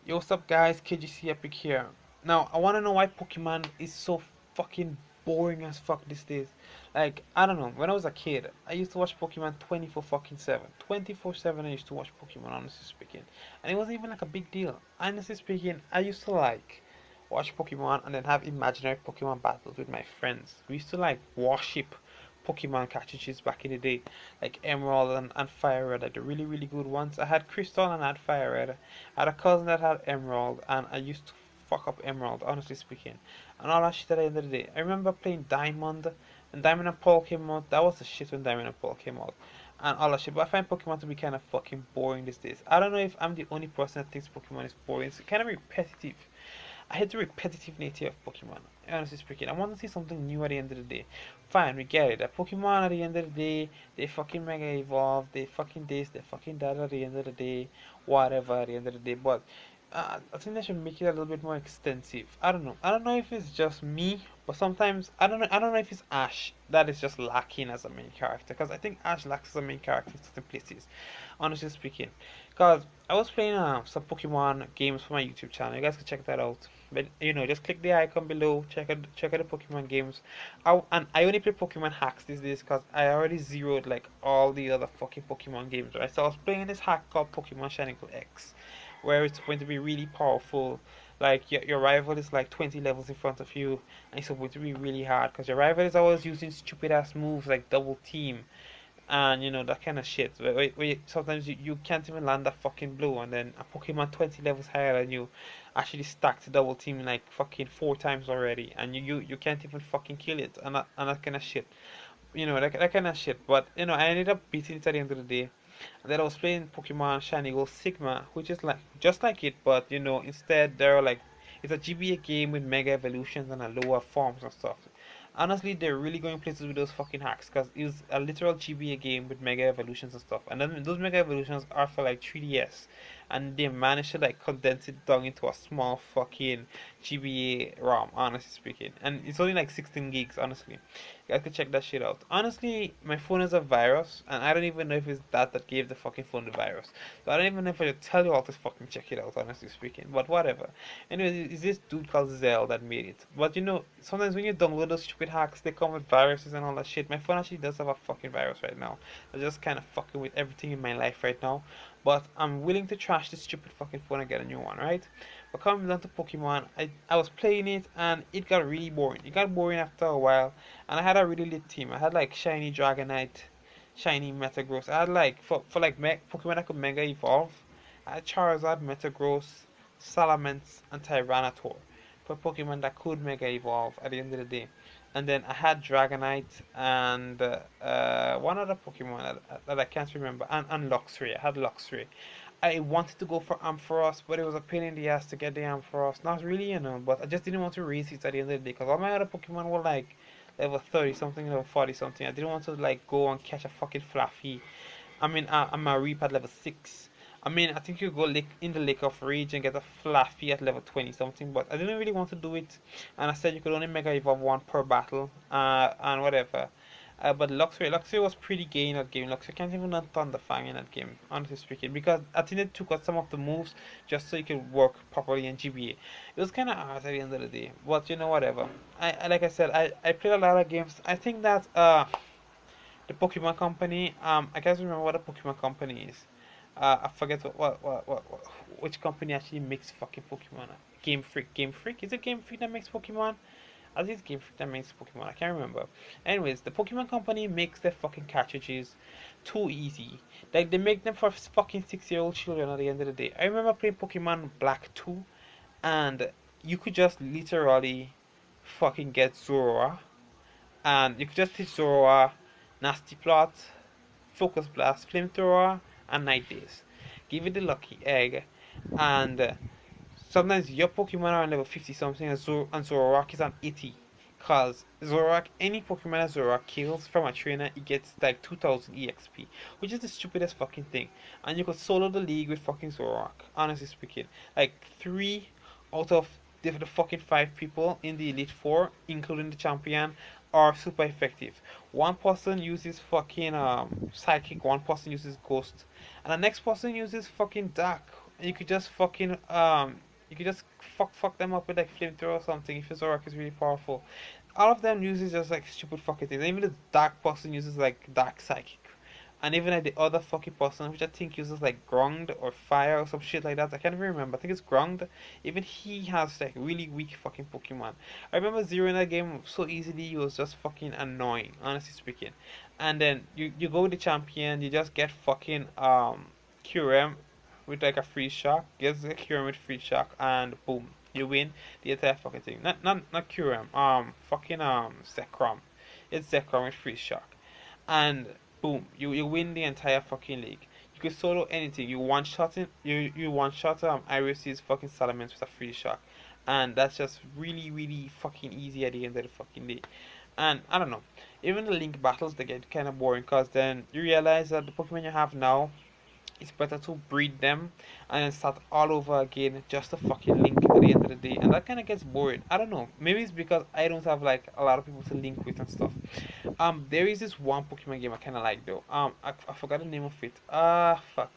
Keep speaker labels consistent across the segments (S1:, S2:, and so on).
S1: Yo, what's up, guys? KGCEpic here. Now, I want to know why Pokemon is so fucking boring as fuck these days. Like, I don't know. When I was a kid, I used to watch Pokemon 24 fucking 7. 24/7 I used to watch Pokemon, honestly speaking. And it wasn't even like a big deal. Honestly speaking, I used to like watch Pokemon and then have imaginary Pokemon battles with my friends. We used to like worship Pokemon cartridges back in the day, like Emerald and Fire Red, like the really, really good ones. I had Crystal and I had Fire Red. I had a cousin that had Emerald, and I used to fuck up Emerald, honestly speaking. And all that shit at the end of the day. I remember playing Diamond, and Diamond and Pearl came out. That was the shit when Diamond and Pearl came out. And all that shit. But I find Pokemon to be kind of fucking boring these days. I don't know if I'm the only person that thinks Pokemon is boring. It's kind of repetitive. I hate the repetitive nature of Pokemon. Honestly speaking, I want to see something new at the end of the day. Fine, we get it. That Pokemon at the end of the day, they fucking mega evolve, they fucking this, they fucking that at the end of the day, whatever at the end of the day. But I think they should make it a little bit more extensive. I don't know. I don't know if it's just me, but sometimes I don't know. I don't know if it's Ash that is just lacking as a main character. Because I think Ash lacks as a main character in certain places. Honestly speaking, because I was playing some Pokemon games for my YouTube channel. You guys can check that out. But just click the icon below. Check out the Pokemon games. I only play Pokemon hacks these days because I already zeroed like all the other fucking Pokemon games, right? So I was playing this hack called Pokemon Shining X, where it's going to be really powerful. Like your rival is like 20 levels in front of you, and it's going to be really hard because your rival is always using stupid ass moves like double team and that kind of shit. Where sometimes you can't even land a fucking blow, and then a Pokemon 20 levels higher than you actually stacked double team like fucking 4 times already, and you can't even fucking kill it, and that kind of shit. That kind of shit. But I ended up beating it at the end of the day. And then I was playing Pokemon Shiny Gold Sigma, which is like just like it, but instead they're like it's a GBA game with mega evolutions and a lower forms and stuff. Honestly, they're really going places with those fucking hacks because it's a literal GBA game with mega evolutions and stuff. And then those mega evolutions are for like 3DS, and they managed to like condense it down into a small fucking GBA ROM. Honestly speaking, and it's only like 16 gigs. Honestly, you guys can check that shit out. Honestly, my phone is a virus, and I don't even know if it's that gave the fucking phone the virus. So I don't even know if I should tell you all to fucking check it out. Honestly speaking, but whatever. Anyways, it's this dude called Zell that made it. But sometimes when you download those stupid hacks, they come with viruses and all that shit. My phone actually does have a fucking virus right now. I'm just kind of fucking with everything in my life right now. But I'm willing to trash this stupid fucking phone and get a new one, right? But coming down to Pokemon, I was playing it and it got really boring. It got boring after a while, and I had a really lit team. I had like Shiny Dragonite, Shiny Metagross. I had like for like Pokemon that could Mega Evolve. I had Charizard, Metagross, Salamence, and Tyranitar for Pokemon that could Mega Evolve at the end of the day. And then I had Dragonite and one other Pokemon that I can't remember, and Luxray. I had Luxray. I wanted to go for Ampharos, but it was a pain in the ass to get the Ampharos. Not really, but I just didn't want to raise it at the end of the day because all my other Pokemon were like level 30 something, level 40 something. I didn't want to like go and catch a fucking Fluffy. I mean, I'm a Reap at level 6. I mean, I think you go in the Lake of Rage and get a Fluffy at level 20 something, but I didn't really want to do it. And I said you could only Mega Evolve one per battle, and whatever. But Luxray was pretty gay in that game. Luxray can't even run Thunderfang in that game, honestly speaking, because I think they took out some of the moves just so it could work properly in GBA. It was kind of hard at the end of the day, but whatever. Like I said, I played a lot of games. I think that the Pokemon Company, I can't remember what the Pokemon Company is. I forget which company actually makes fucking Pokemon. Game Freak. Is it Game Freak that makes Pokemon? I think it's Game Freak that makes Pokemon. I can't remember. Anyways, the Pokemon Company makes their fucking cartridges too easy. Like they make them for fucking 6-year-old children at the end of the day. I remember playing Pokemon Black 2, and you could just literally fucking get Zorua, and you could just hit Zorua, Nasty Plot, Focus Blast, Flamethrower, and Night Days. Give it the lucky egg, and sometimes your Pokemon are on level 50 something, and Zoroark is on 80. Cause Zoroark, any Pokemon that Zoroark kills from a trainer, it gets like 2000 EXP, which is the stupidest fucking thing. And you could solo the league with fucking Zoroark, honestly speaking. Like, 3 out of the fucking 5 people in the Elite Four, including the champion, are super effective. One person uses fucking Psychic, one person uses Ghost, and the next person uses fucking Dark. and you could just fucking you could just fuck them up with like flamethrower or something if your Zorak is really powerful. All of them uses just like stupid fucking things. Even the dark person uses like dark psychic. And even like the other fucking person, which I think uses like ground or fire or some shit like that. I can't even remember. I think it's ground. Even he has like really weak fucking Pokemon. I remember Zero in that game so easily. He was just fucking annoying, honestly speaking. And then you go with the champion. You just get fucking Kyurem with like a free shock. Gets the Kyurem with free shock, and boom, you win the entire fucking thing. Not Kyurem. Fucking Zekrom. It's Zekrom with free shock, and boom, you win the entire fucking league. You can solo anything. You one shot Iris's fucking Salamence with a free shot, and that's just really fucking easy at the end of the fucking day. And I don't know, even the link battles they get kind of boring because then you realize that the Pokemon you have now, it's better to breed them and then start all over again just to fucking link at the end of the day. And that kind of gets boring. I don't know. Maybe it's because I don't have like a lot of people to link with and stuff. There is this one Pokemon game I kind of like though. I forgot the name of it. Fuck.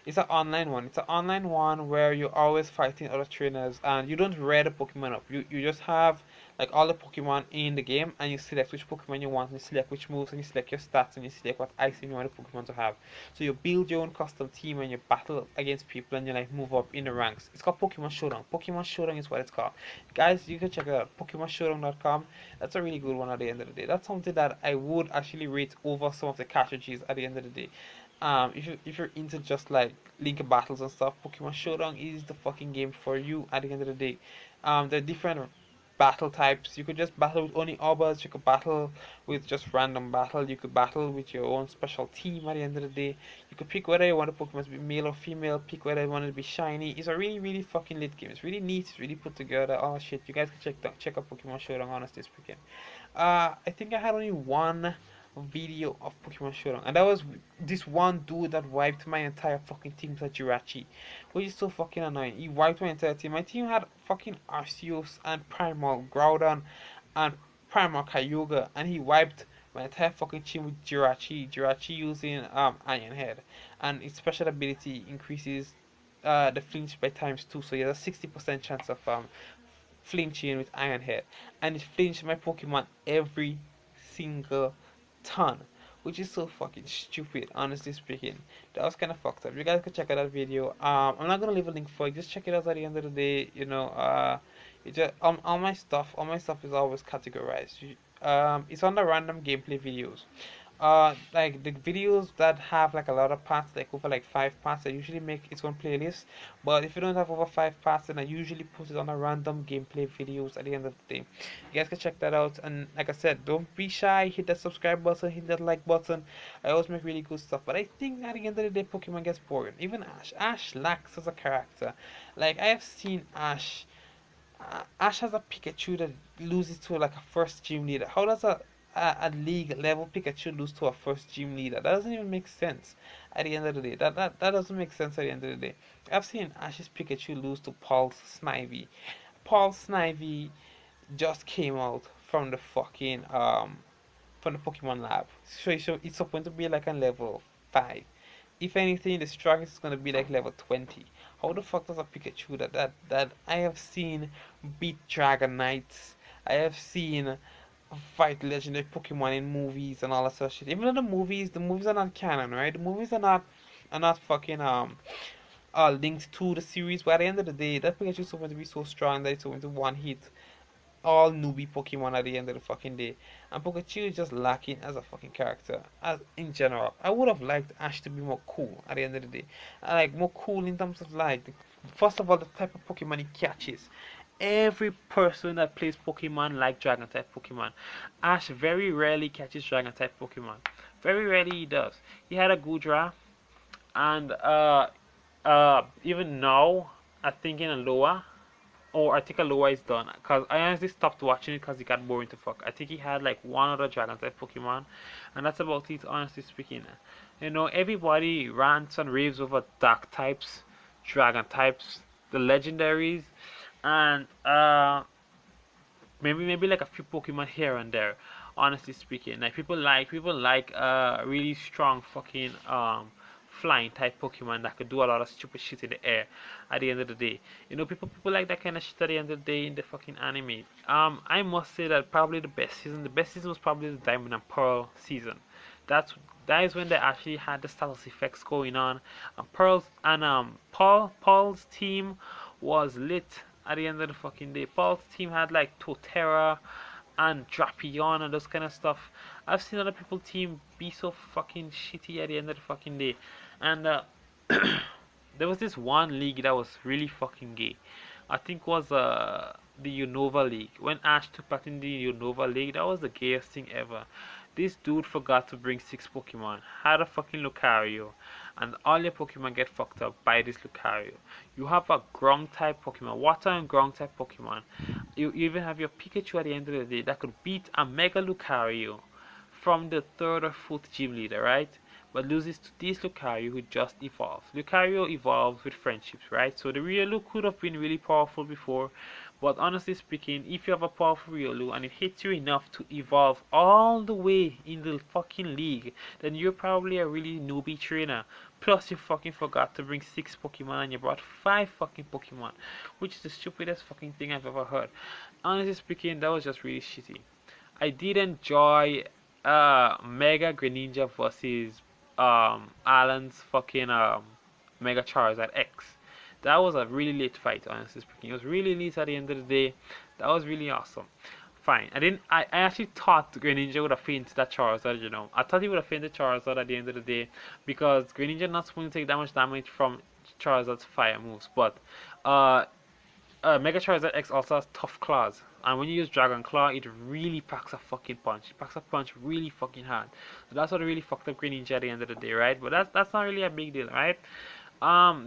S1: It's an online one. It's an online one where you're always fighting other trainers and you don't rear the Pokemon up. You just have like all the Pokemon in the game and you select which Pokemon you want and you select which moves and you select your stats and you select what item you want the Pokemon to have. So you build your own custom team and you battle against people and you like move up in the ranks. It's called Pokemon Showdown. Pokemon Showdown is what it's called. Guys, you can check it out. PokemonShowdown.com. That's a really good one at the end of the day. That's something that I would actually rate over some of the cartridges at the end of the day. If you're into just like link battles and stuff, Pokemon Showdown is the fucking game for you at the end of the day. There are different battle types. You could just battle with only Obas, you could battle with just random battle, you could battle with your own special team at the end of the day. You could pick whether you want the Pokemon to be male or female, pick whether you want it to be shiny. It's a really fucking lit game. It's really neat, it's really put together, all that shit. You guys can check out Pokemon Showdown, honestly speaking. I think I had only one video of Pokemon Showdown, and that was this one dude that wiped my entire fucking team with a Jirachi, which is so fucking annoying. He wiped my entire team. My team had fucking Arceus and Primal Groudon and Primal Kyogre, and he wiped my entire fucking team with Jirachi. Jirachi using Iron Head, and its special ability increases the flinch by times two, so he has a 60% chance of flinching with Iron Head, and it flinched my Pokemon every single ton, which is so fucking stupid, honestly speaking. That was kind of fucked up. You guys can check out that video. I'm not gonna leave a link for it. Just check it out at the end of the day. It just all my stuff is always categorized. It's under random gameplay videos. Like the videos that have like a lot of parts, like over like 5 parts, I usually make its own playlist. But if you don't have over 5 parts, then I usually put it on a random gameplay videos at the end of the day. You guys can check that out. And like I said, don't be shy. Hit that subscribe button, hit that like button. I always make really good stuff. But I think at the end of the day, Pokemon gets boring. Even Ash. Ash lacks as a character. Like I have seen Ash. Ash has a Pikachu that loses to like a first gym leader. How does a league level Pikachu lose to a first gym leader? That doesn't even make sense at the end of the day. That doesn't make sense at the end of the day. I've seen Ash's Pikachu lose to Paul Snivy. Paul Snivy just came out from the Pokemon lab. So it's supposed to be like a level 5. If anything, the strongest is gonna be like level 20. How the fuck does a Pikachu that I have seen beat Dragonites? I have seen fight legendary Pokemon in movies and all that sort of shit. Even though the movies are not canon, right? The movies are not fucking linked to the series. But at the end of the day, that Pikachu is supposed to be so strong that it's going to one hit all newbie Pokemon at the end of the fucking day. And Pikachu is just lacking as a fucking character, as in general. I would have liked Ash to be more cool at the end of the day. Like more cool in terms of like, first of all, the type of Pokemon he catches. Every person that plays Pokemon like Dragon type Pokemon. Ash very rarely catches Dragon type Pokemon. Very rarely he does. He had a Gudra, and even now, I think in Alola, or I think Alola is done. Cause I honestly stopped watching it because it got boring to fuck. I think he had like one other Dragon type Pokemon, and that's about it. Honestly speaking, everybody rants and raves over Dark types, Dragon types, the legendaries, and maybe like a few Pokemon here and there. Honestly speaking, like people like really strong fucking flying type Pokemon that could do a lot of stupid shit in the air at the end of the day. People like that kind of shit at the end of the day in the fucking anime. I must say that probably the best season was probably the Diamond and Pearl season. That's that is when they actually had the status effects going on. And Paul's team was lit at the end of the fucking day. Paul's team had like Totera and Drapion and those kind of stuff. I've seen other people team be so fucking shitty at the end of the fucking day. And there was this one league that was really fucking gay. I think was the Unova League. When Ash took part in the Unova League, that was the gayest thing ever. This dude forgot to bring 6 Pokemon, had a fucking Lucario, and all your Pokemon get fucked up by this Lucario. You have a ground type Pokemon, water and ground type Pokemon. You even have your Pikachu at the end of the day that could beat a Mega Lucario from the 3rd or 4th gym leader, right? But loses to this Lucario who just evolved. Lucario evolves with friendships, right? So the Riolu could have been really powerful before, but honestly speaking, if you have a powerful Riolu and it hits you enough to evolve all the way in the fucking league, then you're probably a really newbie trainer. Plus you fucking forgot to bring 6 Pokemon and you brought 5 fucking Pokemon, which is the stupidest fucking thing I've ever heard. Honestly speaking, that was just really shitty. I did enjoy Mega Greninja versus Alan's fucking Mega Charizard X. That was a really late fight, honestly speaking. It was really late at the end of the day. That was really awesome. Fine. I actually thought Greninja would have fainted that Charizard, you know. I thought he would have fainted Charizard at the end of the day because Greninja not supposed to take that much damage from Charizard's fire moves, but uh Mega Charizard X also has tough claws, and when you use Dragon Claw, it really packs a fucking punch. It packs a punch really fucking hard. So that's what really fucked up Greninja at the end of the day, right? But that's not really a big deal, right?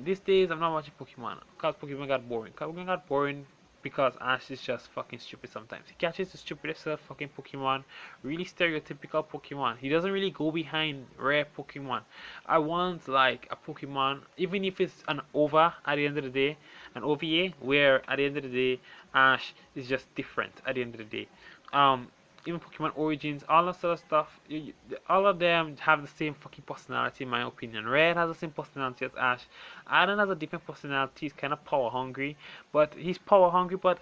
S1: These days I'm not watching Pokemon because Pokemon got boring. Pokemon got boring because Ash is just fucking stupid sometimes. He catches the stupidest fucking Pokemon, really stereotypical Pokemon. He doesn't really go behind rare Pokemon. I want like a Pokemon, even if it's an OVA at the end of the day, an OVA, where at the end of the day, Ash is just different at the end of the day. Um, Even Pokemon Origins, all that sort of stuff, all of them have the same fucking personality in my opinion. Red has the same personality as Ash. Adam has a different personality, he's kind of power hungry, but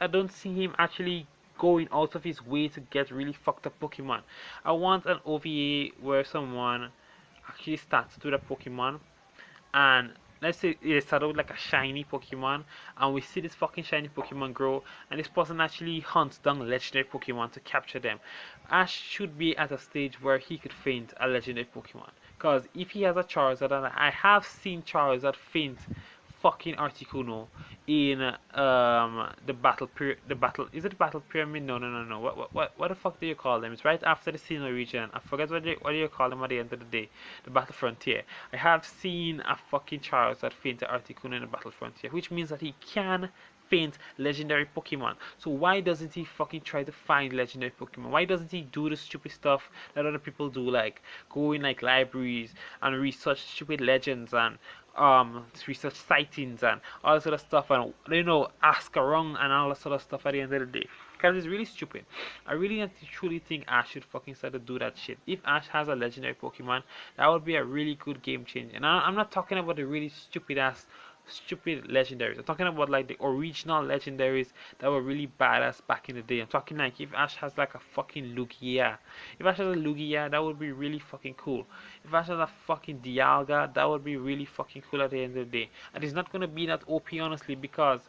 S1: I don't see him actually going out of his way to get really fucked up Pokemon. I want an OVA where someone actually starts to do the Pokemon and let's say it started with like a shiny Pokemon, and we see this fucking shiny Pokemon grow, and this person actually hunts down legendary Pokemon to capture them. Ash should be at a stage where he could faint a legendary Pokemon. Because if he has a Charizard, and I have seen Charizard faint fucking Articuno in the battle is it the battle pyramid? No. What the fuck do you call them? It's right after the Sinnoh region. I forget what do you call them at the end of the day. The battle frontier. I have seen a fucking Charizard faint Articuno in the battle frontier, which means that he can faint legendary Pokemon. So why doesn't he fucking try to find legendary Pokemon? Why doesn't he do the stupid stuff that other people do, like go in like libraries and research stupid legends and research sightings and all that sort of stuff, and ask around and all that sort of stuff at the end of the day? Because it's really stupid. I really and truly think Ash should fucking start to do that shit. If Ash has a legendary Pokemon, that would be a really good game changer. And I'm not talking about the really stupid legendaries. I'm talking about like the original legendaries that were really badass back in the day. I'm talking like if Ash has like a fucking Lugia. If Ash has a Lugia, that would be really fucking cool. If Ash has a fucking Dialga, that would be really fucking cool at the end of the day. And it's not gonna be that OP honestly, because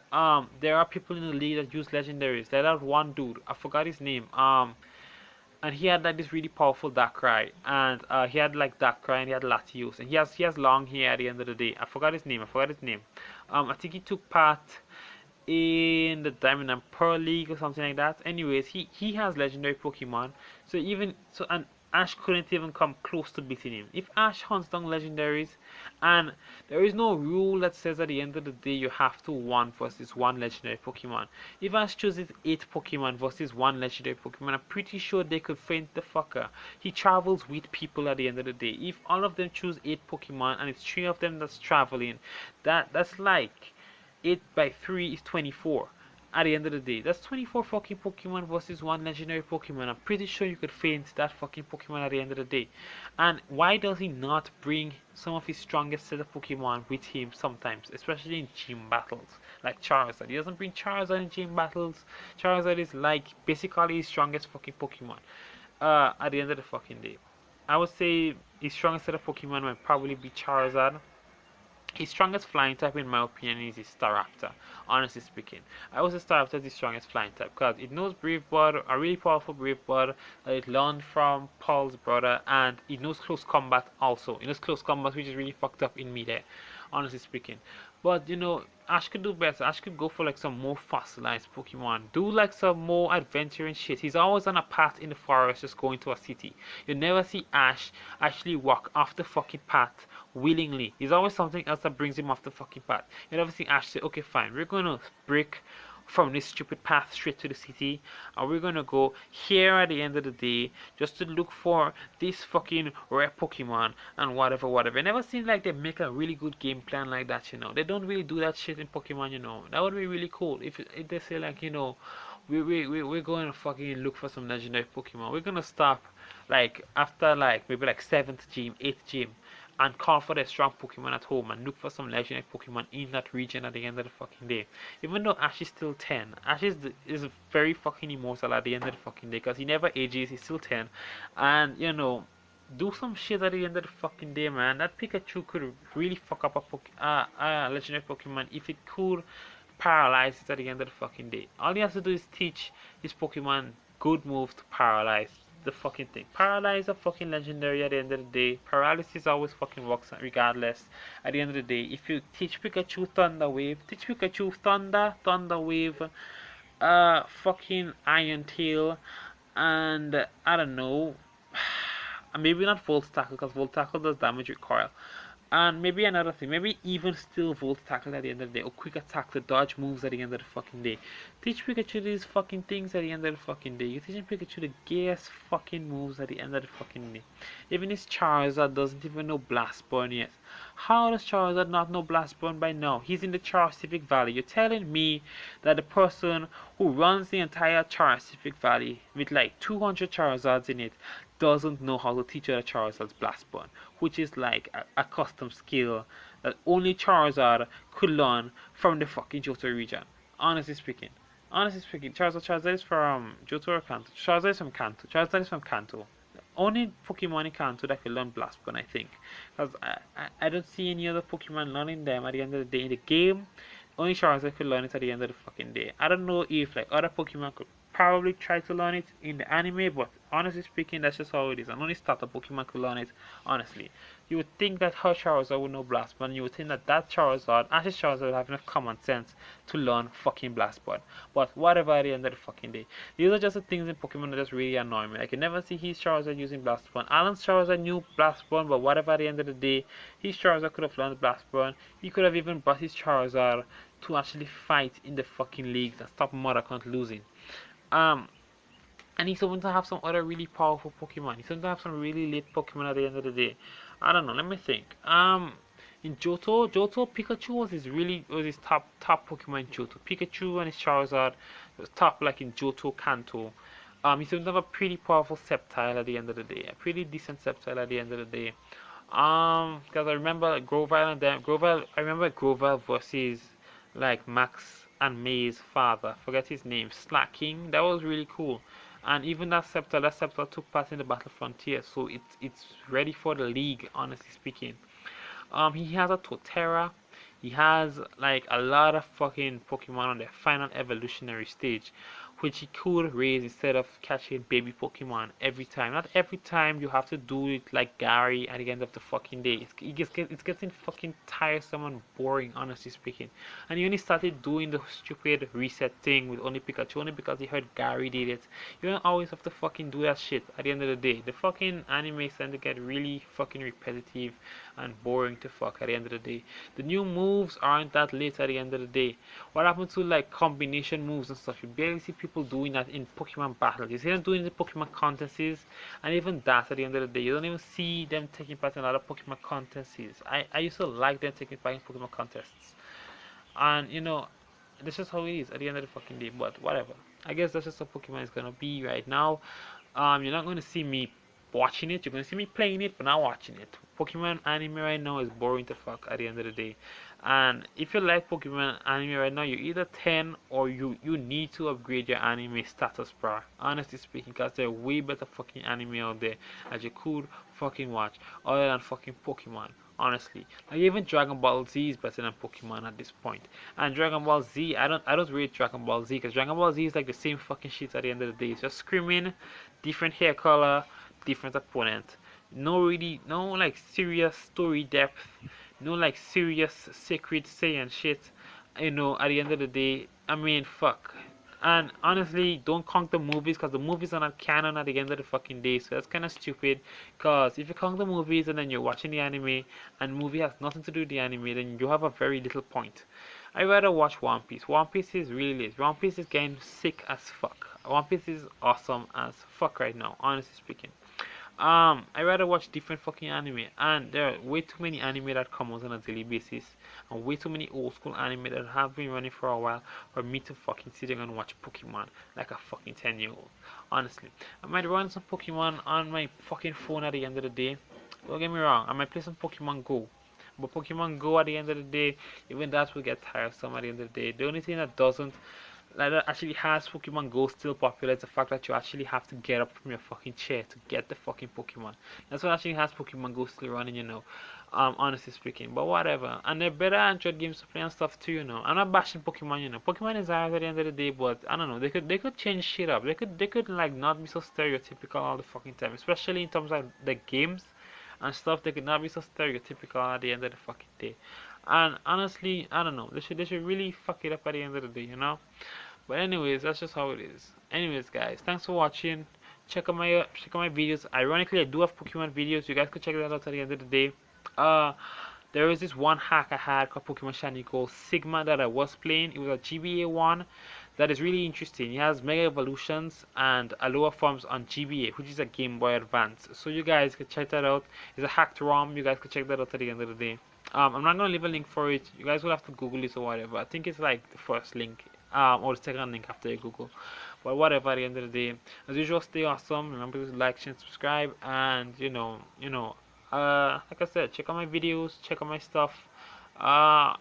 S1: there are people in the league that use legendaries. There that one dude, I forgot his name. And he had like this really powerful Darkrai, and he had like Darkrai and he had Latios, and he has long hair at the end of the day. I forgot his name. I think he took part in the Diamond and Pearl League or something like that. Anyways, he has legendary Pokemon, so even so, and Ash couldn't even come close to beating him. If Ash hunts down legendaries, and there is no rule that says at the end of the day you have to one versus one legendary Pokemon. If Ash chooses 8 Pokemon versus one legendary Pokemon, I'm pretty sure they could faint the fucker. He travels with people at the end of the day. If all of them choose 8 Pokemon and it's 3 of them that's traveling, that's like 8 by 3 is 24. At the end of the day, that's 24 fucking Pokemon versus one legendary Pokemon. I'm pretty sure you could faint that fucking Pokemon at the end of the day. And why does he not bring some of his strongest set of Pokemon with him sometimes, especially in gym battles, like Charizard? He doesn't bring Charizard in gym battles. Charizard is like basically his strongest fucking Pokemon. At the end of the fucking day, I would say his strongest set of Pokemon might probably be Charizard. His strongest flying type, in my opinion, is his Staraptor. Honestly speaking, I would say Staraptor is the strongest flying type because it knows Brave Bird, a really powerful Brave Bird that it learned from Paul's brother, and it knows close combat also. It knows close combat, which is really fucked up in me there, honestly speaking. But Ash could do better. Ash could go for like some more fossilized Pokemon. Do like some more adventuring shit. He's always on a path in the forest just going to a city. You never see Ash actually walk off the fucking path willingly. There's always something else that brings him off the fucking path. You never see Ash say, okay, fine, we're gonna break from this stupid path straight to the city, and we're gonna go here at the end of the day just to look for this fucking rare Pokemon and whatever, whatever. It never seems like they make a really good game plan like that. They don't really do that shit in Pokemon. That would be really cool if they say like, we're going to fucking look for some legendary Pokemon. We're gonna stop like after like maybe like 7th gym, 8th gym, and call for the strong Pokemon at home and look for some legendary Pokemon in that region at the end of the fucking day. Even though Ash is still 10, Ash is very fucking immortal at the end of the fucking day because he never ages, he's still 10. And, do some shit at the end of the fucking day, man. That Pikachu could really fuck up a legendary Pokemon if it could paralyze it at the end of the fucking day. All he has to do is teach his Pokemon good moves to paralyze the fucking thing. Paralyze a fucking legendary at the end of the day. Paralysis always fucking works regardless. At the end of the day, if you teach Pikachu Thunder Wave, teach Pikachu Thunder Wave, fucking Iron Tail, and I don't know, maybe not Volt Tackle because Volt Tackle does damage recoil. And maybe another thing, maybe even still Volt Tackle at the end of the day, or Quick Attack to dodge moves at the end of the fucking day. Teach Pikachu these fucking things at the end of the fucking day. You're teaching Pikachu the gayest fucking moves at the end of the fucking day. Even his Charizard doesn't even know Blast Burn yet. How does Charizard not know Blast Burn by now? He's in the Charcific Valley. You're telling me that the person who runs the entire Charcific Valley with like 200 Charizards in it doesn't know how to teach other Charizard's Blast Burn, which is like a custom skill that only Charizard could learn from the fucking Johto region. Honestly speaking. Charizard is from Johto or Kanto. Charizard is from Kanto. Charizard is from Kanto. Only Pokemon in Kanto that can learn Blast Burn, I think. Because I don't see any other Pokemon learning them at the end of the day in the game. Only Charizard could learn it at the end of the fucking day. I don't know if like other Pokemon could probably try to learn it in the anime, but honestly speaking, that's just how it is. And only starter Pokemon could learn it, honestly. You would think that her Charizard would know Blast Burn. You would think that Charizard, Ash's Charizard, would have enough common sense to learn fucking Blast Burn. But whatever at the end of the fucking day. These are just the things in Pokemon that just really annoy me. I can never see his Charizard using Blast Burn. Alan's Charizard knew Blast Burn, but whatever at the end of the day, his Charizard could have learned Blast Burn. He could have even brought his Charizard to actually fight in the fucking leagues and stop Mothercunt losing. Um, and he's going to have some other really powerful Pokemon. He's going to have some really late Pokemon at the end of the day. I don't know. Let me think. In Johto, Pikachu was his top Pokemon in Johto. Pikachu and his Charizard was top like in Johto Kanto. He's going to have a pretty powerful Sceptile at the end of the day. A pretty decent Sceptile at the end of the day. Because I remember like, Grovyle and them. I remember Grovyle versus like Max and May's father. Forget his name. Slacking. That was really cool. And even that Sceptile took part in the Battle Frontier, so it's ready for the league. Honestly speaking, he has a Torterra. He has like a lot of fucking Pokemon on their final evolutionary stage, which he could raise instead of catching baby Pokemon every time. Not every time you have to do it like Gary at the end of the fucking day. It's getting fucking tiresome and boring, honestly speaking. And he only started doing the stupid reset thing with only Pikachu only because he heard Gary did it. You don't always have to fucking do that shit at the end of the day. The fucking anime tend to get really fucking repetitive and boring to fuck at the end of the day. The new moves aren't that late at the end of the day. What happened to like combination moves and stuff? You barely see people doing that in Pokemon battles. You see them doing the Pokemon contests, and even that at the end of the day, you don't even see them taking part in a lot of Pokemon contests. I used to like them taking part in Pokemon contests, and This is how it is at the end of the fucking day. But whatever. I guess that's just how Pokemon is gonna be right now. You're not gonna see me watching it. You're gonna see me playing it, but not watching it. Pokemon anime right now is boring to fuck at the end of the day. And if you like Pokemon anime right now, you're either 10 or you need to upgrade your anime status, bro. Honestly speaking, because there are way better fucking anime out there that you could fucking watch other than fucking Pokemon. Honestly, like even Dragon Ball Z is better than Pokemon at this point. And Dragon Ball Z, I don't rate Dragon Ball Z because Dragon Ball Z is like the same fucking shit at the end of the day. It's just screaming, different hair color, different opponent. No like serious story depth, no like serious sacred saying shit. At the end of the day, I mean, fuck. And honestly, don't count the movies because the movies are not canon at the end of the fucking day. So that's kind of stupid. Because if you count the movies and then you're watching the anime and movie has nothing to do with the anime, then you have a very little point. I rather watch One Piece. One Piece is really lit. One Piece is getting sick as fuck. One Piece is awesome as fuck right now, honestly speaking. I rather watch different fucking anime, and there are way too many anime that come out on a daily basis, and way too many old school anime that have been running for a while for me to fucking sit there and watch Pokemon like a fucking 10-year-old. Honestly, I might run some Pokemon on my fucking phone at the end of the day. Don't get me wrong, I might play some Pokemon Go. But Pokemon Go at the end of the day, even that will get tiresome at the end of the day. The only thing that doesn't like that actually has Pokemon Go still popular is the fact that you actually have to get up from your fucking chair to get the fucking Pokemon. That's what actually has Pokemon Go still running. Honestly speaking. But whatever. And they're better Android games to play and stuff too. I'm not bashing Pokemon. Pokemon is alright at the end of the day, but I don't know. They could change shit up. They could like not be so stereotypical all the fucking time, especially in terms of the games and stuff. They could not be so stereotypical at the end of the fucking day. And honestly, I don't know. They should really fuck it up at the end of the day. But anyways, that's just how it is. Anyways, guys, thanks for watching. Check out my videos. Ironically, I do have Pokemon videos. You guys could check that out at the end of the day. Uh, there was this one hack I had called Pokemon Shiny Gold Sigma that I was playing. It was a GBA one that is really interesting. It has Mega Evolutions and Alola forms on GBA, which is a Game Boy Advance. So you guys can check that out. It's a hacked ROM. You guys can check that out at the end of the day. I'm not gonna leave a link for it. You guys will have to Google it or whatever. I think it's like the first link, or the second link after you Google. But whatever. At the end of the day, as usual, stay awesome. Remember to like, share, and subscribe, and like I said, check out my videos, check out my stuff. Uh,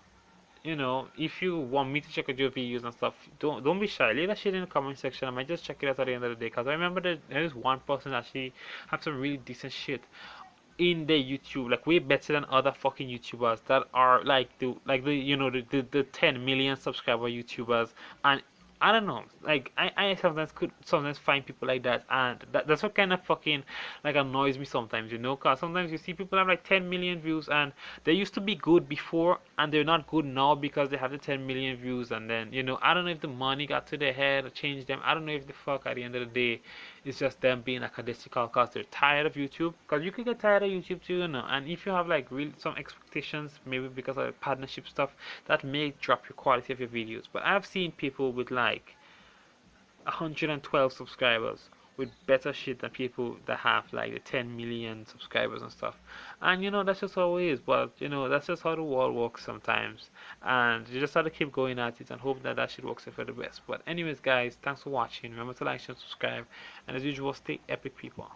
S1: if you want me to check out your videos and stuff, don't be shy. Leave that shit in the comment section. I might just check it out at the end of the day. Cause I remember that there is one person that actually have some really decent shit in their YouTube, like way better than other fucking YouTubers that are like the 10 million subscriber YouTubers. And I don't know, like I sometimes could sometimes find people like that, and that's what kind of fucking like annoys me sometimes. Cause sometimes you see people have like 10 million views, and they used to be good before, and they're not good now because they have the 10 million views, and then I don't know if the money got to their head or changed them. I don't know if the fuck at the end of the day it's just them being lackadaisical because they're tired of YouTube. Because you could get tired of YouTube too. And if you have like real some expectations, maybe because of partnership stuff, that may drop your quality of your videos. But I've seen people with like 112 subscribers with better shit than people that have like the 10 million subscribers and stuff. And that's just how it is. But that's just how the world works sometimes. And you just have to keep going at it and hope that that shit works out for the best. But anyways, guys, thanks for watching. Remember to like, share, and subscribe. And as usual, stay epic, people.